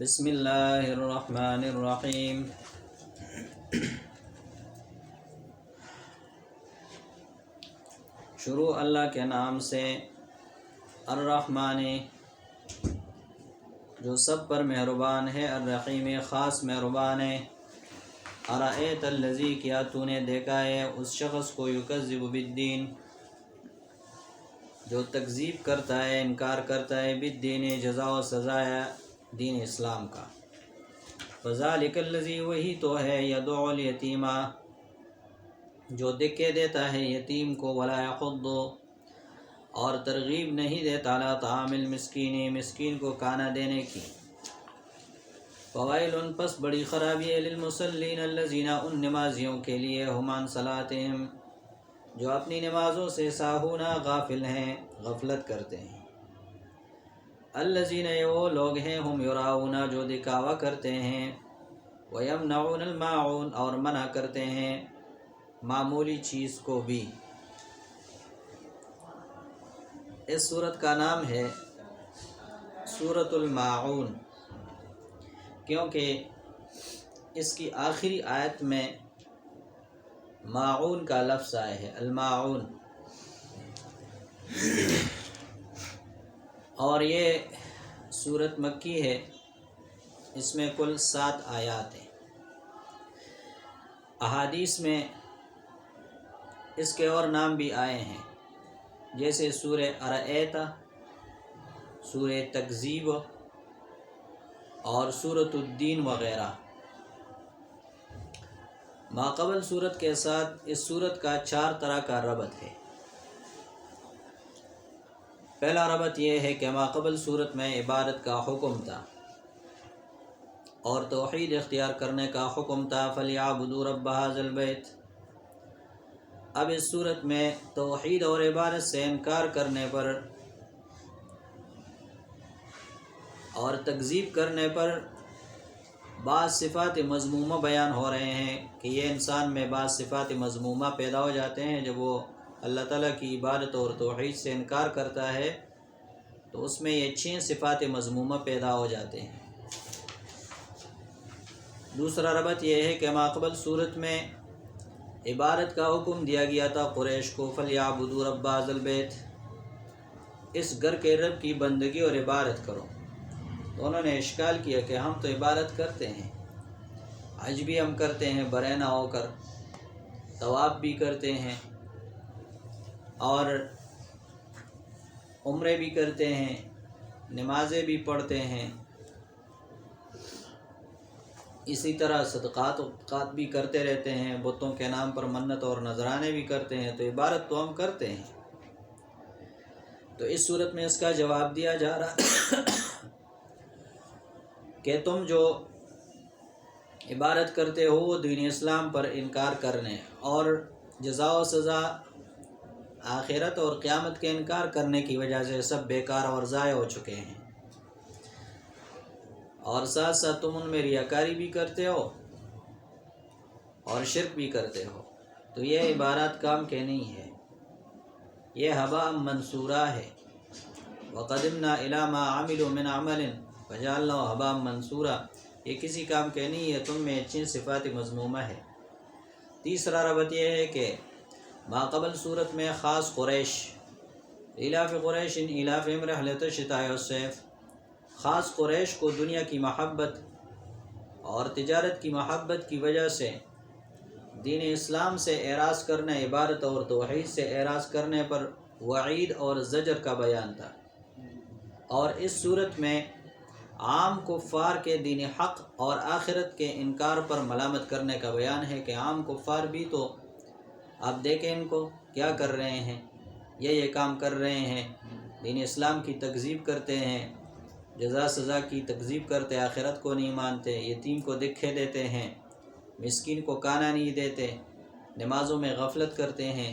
بسم اللہ الرحمن الرحیم۔ شروع اللہ کے نام سے، الرحمن جو سب پر مہربان ہے، الرحیم خاص مہربان ہے۔ ارأیت الذی کیا تو نے دیکھا ہے اس شخص کو، یکذب بالدین جو تکذیب کرتا ہے، انکار کرتا ہے، بالدین جزا و سزا دین اسلام کا۔ فذلک الذی وہی تو ہے، یدعو الیتیم جو دکے دیتا ہے یتیم کو، ولا یحض اور ترغیب نہیں دیتا، علی طعام المسکین مسکین کو کھانا دینے کی۔ فویل پس بڑی خرابی ہے، للمصلین الذین ان نمازیوں کے لیے، ہم عن صلاتہم جو اپنی نمازوں سے، ساہون غافل ہیں، غفلت کرتے ہیں۔ الذین وہ لوگ ہیں، ہم یراؤون جو دکھاوا کرتے ہیں، ویمنعون الماعون اور منع کرتے ہیں معمولی چیز کو بھی۔ اس سورت کا نام ہے سورۃ الماعون، کیونکہ اس کی آخری آیت میں ماعون کا لفظ آیا ہے، الماعون۔ اور یہ سورت مکی ہے، اس میں کل 7 آیات ہیں۔ احادیث میں اس کے اور نام بھی آئے ہیں، جیسے سورہ ارأیت، سورہ تکذیب اور سورۃ الدین وغیرہ۔ ماقبل سورت کے ساتھ اس سورت کا 4 طرح کا ربط ہے۔ پہلا ربط یہ ہے کہ ماقبل صورت میں عبادت کا حکم تھا اور توحید اختیار کرنے کا حکم تھا، فَلْيَعْبُدُوا رَبَّ هَٰذَا الْبَيْتِ۔ اب اس صورت میں توحید اور عبادت سے انکار کرنے پر اور تکذیب کرنے پر بعض صفات مذمومہ بیان ہو رہے ہیں کہ یہ انسان میں بعض صفات مذمومہ پیدا ہو جاتے ہیں جب وہ اللہ تعالیٰ کی عبادت اور توحید سے انکار کرتا ہے، تو اس میں یہ 6 صفات مذمومہ پیدا ہو جاتے ہیں۔ دوسرا ربط یہ ہے کہ ماقبل صورت میں عبادت کا حکم دیا گیا تھا قریش کو، فَلْيَعْبُدُوا رَبَّ هَٰذَا الْبَيْتِ اس گھر کے رب کی بندگی اور عبادت کرو۔ تو انہوں نے اشکال کیا کہ ہم تو عبادت کرتے ہیں، حج بھی ہم کرتے ہیں برہنہ ہو کر، طواف بھی کرتے ہیں اور عمرے بھی کرتے ہیں، نمازیں بھی پڑھتے ہیں، اسی طرح صدقات بھی کرتے رہتے ہیں، بتوں کے نام پر منت اور نذرانے بھی کرتے ہیں، تو عبادت تو ہم کرتے ہیں۔ تو اس صورت میں اس کا جواب دیا جا رہا کہ تم جو عبادت کرتے ہو وہ دین اسلام پر انکار کرنے اور جزا و سزا آخرت اور قیامت کے انکار کرنے کی وجہ سے سب بیکار اور ضائع ہو چکے ہیں، اور ساتھ ساتھ تم ان میں ریاکاری بھی کرتے ہو اور شرک بھی کرتے ہو، تو یہ عبارات کام کے نہیں ہے، یہ ہباء منصورہ ہے۔ وَقَدِمْنَا إِلَىٰ مَا عَمِلُوا مِنْ عَمَلٍ فَجَعَلْنَاهُ هَبَاءً مَنْثُورًا، یہ کسی کام کے نہیں ہے، تم میں اچھی صفات مذمومہ ہے۔ تیسرا ربط یہ ہے کہ ماقبل صورت میں خاص قریش، إِلَافِ قُرَيْشٍ إِلَافِهِمْ رِحْلَةَ الشِّتَاءِ وَالصَّيْفِ، خاص قریش کو دنیا کی محبت اور تجارت کی محبت کی وجہ سے دین اسلام سے اعراض کرنے، عبادت اور توحید سے اعراض کرنے پر وعید اور زجر کا بیان تھا۔ اور اس صورت میں عام کفار کے دین حق اور آخرت کے انکار پر ملامت کرنے کا بیان ہے کہ عام کفار بھی تو آپ دیکھیں ان کو کیا کر رہے ہیں، یہ کام کر رہے ہیں، دین اسلام کی تکذیب کرتے ہیں، جزا سزا کی تکذیب کرتے، آخرت کو نہیں مانتے، یتیم کو دکھے دیتے ہیں، مسکین کو کھانا نہیں دیتے، نمازوں میں غفلت کرتے ہیں،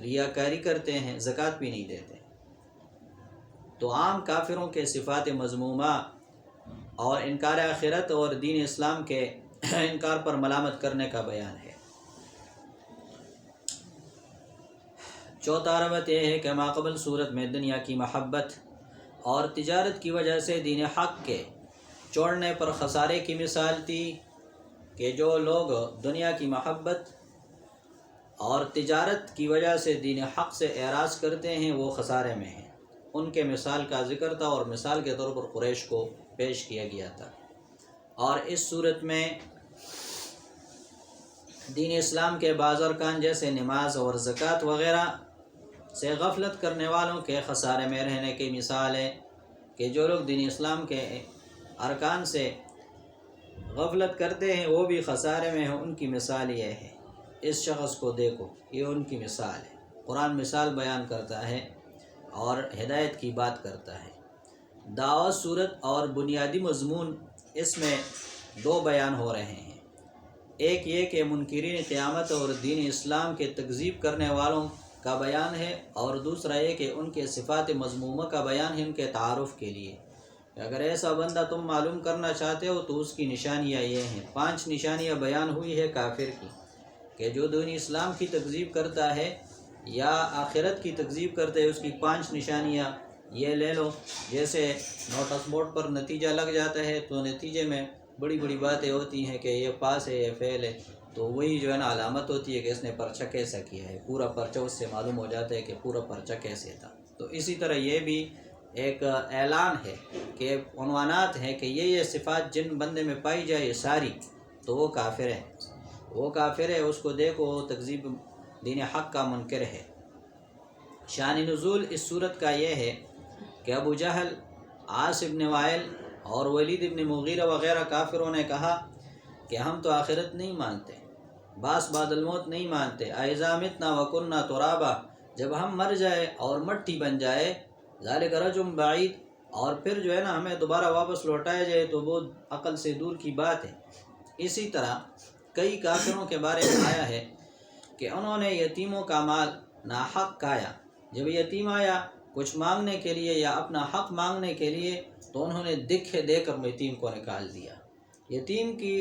ریاکاری کرتے ہیں، زکوٰۃ بھی نہیں دیتے۔ تو عام کافروں کے صفات مذمومہ اور انکار آخرت اور دین اسلام کے انکار پر ملامت کرنے کا بیان ہے۔ چوتھا ربط یہ ہے کہ ماقبل صورت میں دنیا کی محبت اور تجارت کی وجہ سے دین حق کے چھوڑنے پر خسارے کی مثال تھی کہ جو لوگ دنیا کی محبت اور تجارت کی وجہ سے دین حق سے اعراض کرتے ہیں وہ خسارے میں ہیں، ان کے مثال کا ذکر تھا، اور مثال کے طور پر قریش کو پیش کیا گیا تھا۔ اور اس صورت میں دین اسلام کے بعض ارکان جیسے نماز اور زکوٰۃ وغیرہ سے غفلت کرنے والوں کے خسارے میں رہنے کی مثال ہے کہ جو لوگ دین اسلام کے ارکان سے غفلت کرتے ہیں وہ بھی خسارے میں ہیں، ان کی مثال یہ ہے۔ اس شخص کو دیکھو، یہ ان کی مثال ہے۔ قرآن مثال بیان کرتا ہے اور ہدایت کی بات کرتا ہے۔ دعوت صورت اور بنیادی مضمون اس میں دو بیان ہو رہے ہیں، ایک یہ کہ منکرین قیامت اور دین اسلام کے تکذیب کرنے والوں کا بیان ہے، اور دوسرا یہ کہ ان کے صفات مذمومہ کا بیان ہے ان کے تعارف کے لیے۔ اگر ایسا بندہ تم معلوم کرنا چاہتے ہو تو اس کی نشانیاں یہ ہیں۔ 5 نشانیاں بیان ہوئی ہے کافر کی، کہ جو دین اسلام کی تکذیب کرتا ہے یا آخرت کی تکذیب کرتا ہے، اس کی 5 نشانیاں یہ لے لو۔ جیسے نوٹس بورڈ پر نتیجہ لگ جاتا ہے تو نتیجے میں بڑی بڑی باتیں ہوتی ہیں کہ یہ پاس ہے، یہ فیل ہے، تو وہی جو ہے نا علامت ہوتی ہے کہ اس نے پرچہ کیسا کیا ہے، پورا پرچہ اس سے معلوم ہو جاتا ہے کہ پورا پرچہ کیسے تھا۔ تو اسی طرح یہ بھی ایک اعلان ہے کہ عنوانات ہیں کہ یہ صفات جن بندے میں پائی جائے ساری، تو وہ کافر ہے، وہ کافر ہے، اس کو دیکھو، تکذیب دین حق کا منکر ہے۔ شان نزول اس صورت کا یہ ہے کہ ابو جہل، عاص بن وائل اور ولید بن مغیرہ وغیرہ کافروں نے کہا کہ ہم تو آخرت نہیں مانتے، بعث بعد الموت نہیں مانتے، اذا متنا وکننا ترابا، جب ہم مر جائے اور مٹی بن جائے، ذالک رجم بعید، اور پھر جو ہے نا ہمیں دوبارہ واپس لوٹایا جائے تو وہ عقل سے دور کی بات ہے۔ اسی طرح کئی کافروں کے بارے میں آیا ہے کہ انہوں نے یتیموں کا مال ناحق کھایا، جب یتیم آیا کچھ مانگنے کے لیے یا اپنا حق مانگنے کے لیے تو انہوں نے دکھے دے کر یتیم کو نکال دیا، یتیم کی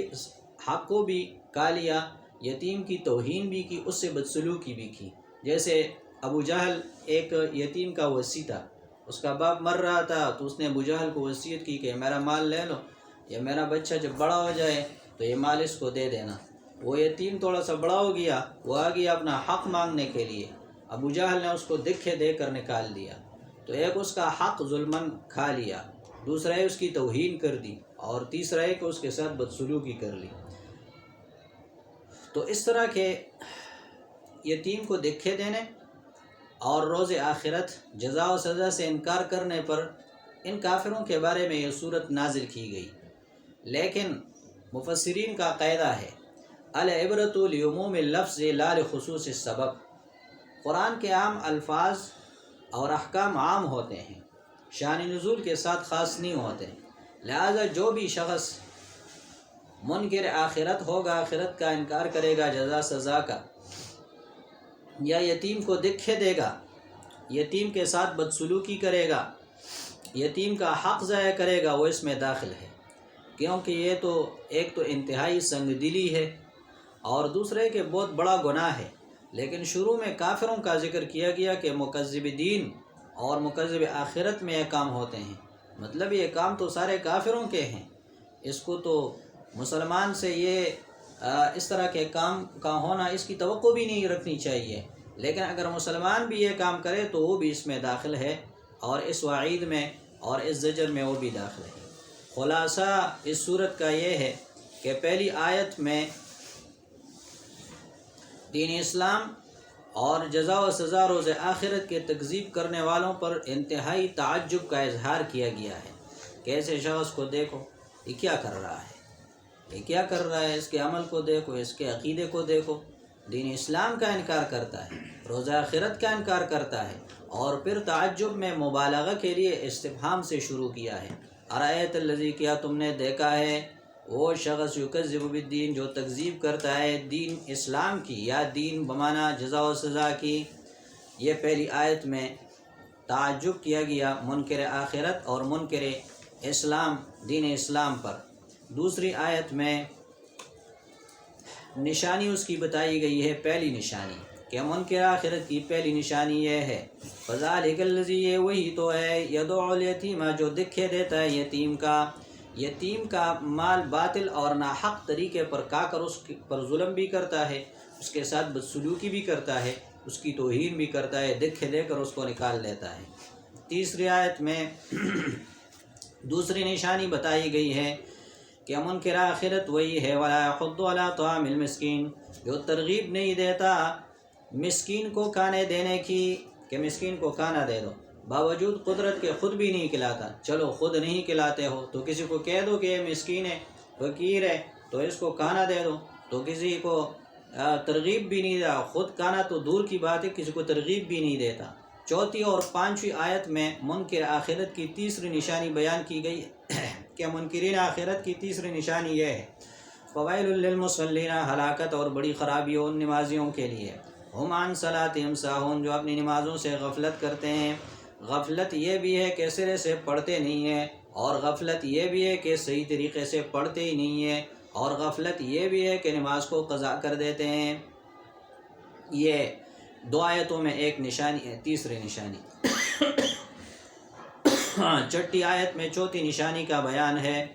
حق کو بھی کھا لیا، یتیم کی توہین بھی کی، اس سے بدسلوکی بھی کی۔ جیسے ابو جہل ایک یتیم کا وصی تھا، اس کا باپ مر رہا تھا تو اس نے ابو جہل کو وصیت کی کہ میرا مال لے لو، یا میرا بچہ جب بڑا ہو جائے تو یہ مال اس کو دے دینا۔ وہ یتیم تھوڑا سا بڑا ہو گیا، وہ آ گیا اپنا حق مانگنے کے لیے، ابو جہل نے اس کو دکھے دے کر نکال دیا، تو ایک اس کا حق ظلماً کھا لیا، دوسرا ہے اس کی توہین کر دی، اور تیسرا ہے کہ اس کے ساتھ بدسلوکی کر لی۔ تو اس طرح کے یتیم کو دکھے دینے اور روز آخرت جزا و سزا سے انکار کرنے پر ان کافروں کے بارے میں یہ صورت نازل کی گئی۔ لیکن مفسرین کا قاعدہ ہے العبرۃ لعموم اللفظ لا لخصوص السبب، قرآن کے عام الفاظ اور احکام عام ہوتے ہیں، شان نزول کے ساتھ خاص نہیں ہوتے، لہذا جو بھی شخص منکر آخرت ہوگا، آخرت کا انکار کرے گا، جزا سزا کا، یا یتیم کو دکھے دے گا، یتیم کے ساتھ بدسلوکی کرے گا، یتیم کا حق ضائع کرے گا، وہ اس میں داخل ہے، کیونکہ یہ تو ایک تو انتہائی سنگ دلی ہے اور دوسرے کہ بہت بڑا گناہ ہے۔ لیکن شروع میں کافروں کا ذکر کیا گیا کہ مکذب دین اور مکذب آخرت میں یہ کام ہوتے ہیں، مطلب یہ کام تو سارے کافروں کے ہیں، اس کو تو مسلمان سے یہ اس طرح کے کام کا ہونا اس کی توقع بھی نہیں رکھنی چاہیے، لیکن اگر مسلمان بھی یہ کام کرے تو وہ بھی اس میں داخل ہے، اور اس وعید میں اور اس زجر میں وہ بھی داخل ہے۔ خلاصہ اس صورت کا یہ ہے کہ پہلی آیت میں دین اسلام اور جزا و سزا روز آخرت کے تکذیب کرنے والوں پر انتہائی تعجب کا اظہار کیا گیا ہے کہ ایسے شخص کو دیکھو، یہ کیا کر رہا ہے، یہ کیا کر رہا ہے، اس کے عمل کو دیکھو، اس کے عقیدے کو دیکھو، دین اسلام کا انکار کرتا ہے، روز آخرت کا انکار کرتا ہے، اور پھر تعجب میں مبالغہ کے لیے استفہام سے شروع کیا ہے۔ ارایت الذی، کیا تم نے دیکھا ہے وہ شخص یکذب بالدین جو تکذیب کرتا ہے دین اسلام کی، یا دین بمانا جزا و سزا کی۔ یہ پہلی آیت میں تعجب کیا گیا منکر آخرت اور منکر اسلام، دین اسلام پر۔ دوسری آیت میں نشانی اس کی بتائی گئی ہے، پہلی نشانی کہ منکر آخرت کی پہلی نشانی یہ ہے فذالک الذی، یہ وہی تو ہے یدعو الیتیم جو دکھے دیتا ہے یتیم کا، یتیم کا مال باطل اور ناحق طریقے پر کھا کر اس پر ظلم بھی کرتا ہے، اس کے ساتھ بدسلوکی بھی کرتا ہے، اس کی توہین بھی کرتا ہے، دے کر اس کو نکال لیتا ہے۔ تیسری آیت میں دوسری نشانی بتائی گئی ہے کہ منکر آخرت وہی ہے وَلَا يَحُضُّ عَلَىٰ طَعَامِ الْمِسْكِينِ، جو ترغیب نہیں دیتا مسکین کو کھانے دینے کی کہ مسکین کو کھانا دے دو، باوجود قدرت کے خود بھی نہیں کھلاتا۔ چلو خود نہیں کھلاتے ہو تو کسی کو کہہ دو کہ یہ مسکین ہے، فقیر ہے، تو اس کو کھانا دے دو، تو کسی کو ترغیب بھی نہیں دیتا، خود کھانا تو دور کی بات ہے، کسی کو ترغیب بھی نہیں دیتا۔ چوتھی اور پانچویں آیت میں منکر آخرت کی تیسری نشانی بیان کی گئی کہ منکرین آخرت کی تیسری نشانی یہ ہے فویل للمصلین، ہلاکت اور بڑی خرابی ان نمازیوں کے لیے، ہم عن صلاتہم ساہون، جو اپنی نمازوں سے غفلت کرتے ہیں۔ غفلت یہ بھی ہے کہ سرے سے پڑھتے نہیں ہیں، اور غفلت یہ بھی ہے کہ صحیح طریقے سے پڑھتے ہی نہیں ہیں، اور غفلت یہ بھی ہے کہ نماز کو قضا کر دیتے ہیں۔ یہ دو آیتوں میں ایک نشانی ہے، تیسری نشانی۔ چھٹی آیت میں چوتھی نشانی کا بیان ہے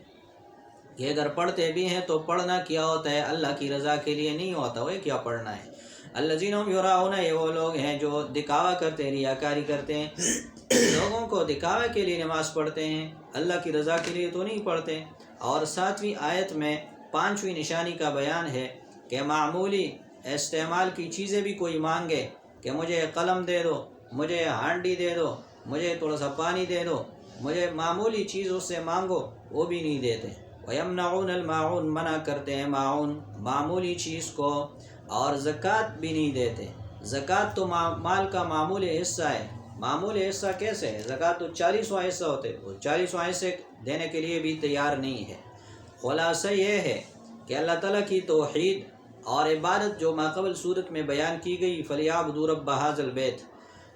کہ اگر پڑھتے بھی ہیں تو پڑھنا کیا ہوتا ہے، اللہ کی رضا کے لیے نہیں ہوتا، وہ کیا پڑھنا ہے۔ الذین هم یراؤن، یہ وہ لوگ ہیں جو دکھاوا کرتے ہیں، ریاکاری کرتے ہیں، لوگوں کو دکھاوے کے لیے نماز پڑھتے ہیں، اللہ کی رضا کے لیے تو نہیں پڑھتے۔ اور ساتویں آیت میں پانچویں نشانی کا بیان ہے کہ معمولی استعمال کی چیزیں بھی کوئی مانگے کہ مجھے قلم دے دو، مجھے ہانڈی دے دو، مجھے تھوڑا سا پانی دے دو، مجھے معمولی چیز اس سے مانگو، وہ بھی نہیں دیتے۔ وَيَمْنَعُونَ الْمَاعُونَ، منع کرتے ہیں معاون، معمولی چیز کو، اور زکوٰۃ بھی نہیں دیتے۔ زکوٰۃ تو مال کا معمولی حصہ ہے۔ معمولی حصہ کیسے ہے؟ زکوٰۃ تو 40واں حصہ ہوتے، وہ 40واں حصے دینے کے لیے بھی تیار نہیں ہے۔ خلاصہ یہ ہے کہ اللہ تعالیٰ کی توحید اور عبادت جو ماقبل صورت میں بیان کی گئی فَلْيَعْبُدُوا رَبَّ هَٰذَا الْبَيْتِ،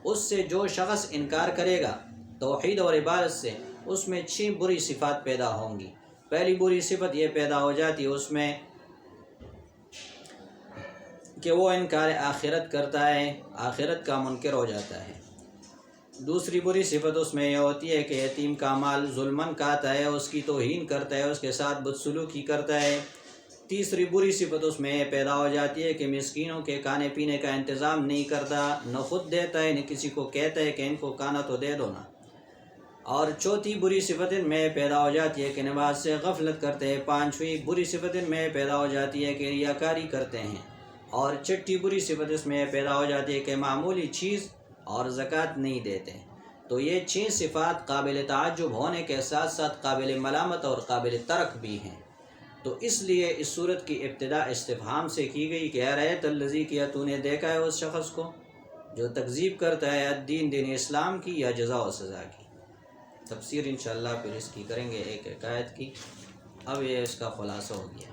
اس سے جو شخص انکار کرے گا توحید اور عبادت سے، اس میں 6 بری صفات پیدا ہوں گی۔ پہلی بری صفت یہ پیدا ہو جاتی ہے اس میں کہ وہ انکار آخرت کرتا ہے، آخرت کا منکر ہو جاتا ہے۔ دوسری بری صفت اس میں یہ ہوتی ہے کہ یتیم کا مال ظلماً کھاتا ہے، اس کی توہین کرتا ہے، اس کے ساتھ بدسلوکی کرتا ہے۔ تیسری بری صفت اس میں یہ پیدا ہو جاتی ہے کہ مسکینوں کے کھانے پینے کا انتظام نہیں کرتا، نہ خود دیتا ہے، نہ کسی کو کہتا ہے کہ ان کو کھانا تو دے دو نا۔ اور چوتھی بری صفت ان میں پیدا ہو جاتی ہے کہ نماز سے غفلت کرتے ہیں۔ پانچویں بری صفت ان میں پیدا ہو جاتی ہے کہ ریاکاری کرتے ہیں۔ اور چھٹی بری صفت اس میں پیدا ہو جاتی ہے کہ معمولی چیز اور زکوٰۃ نہیں دیتے۔ تو یہ 6 صفات قابل تعجب ہونے کے ساتھ ساتھ قابل ملامت اور قابل ترک بھی ہیں۔ تو اس لیے اس صورت کی ابتدا استفہام سے کی گئی کہ ارایت الذی، کیا تو نے دیکھا ہے اس شخص کو جو تکذیب کرتا ہے الدین، دین اسلام کی، یا جزا و سزا کی۔ تفسیر انشاءاللہ پھر اس کی کریں گے ایک آیت کی۔ اب یہ اس کا خلاصہ ہو گیا۔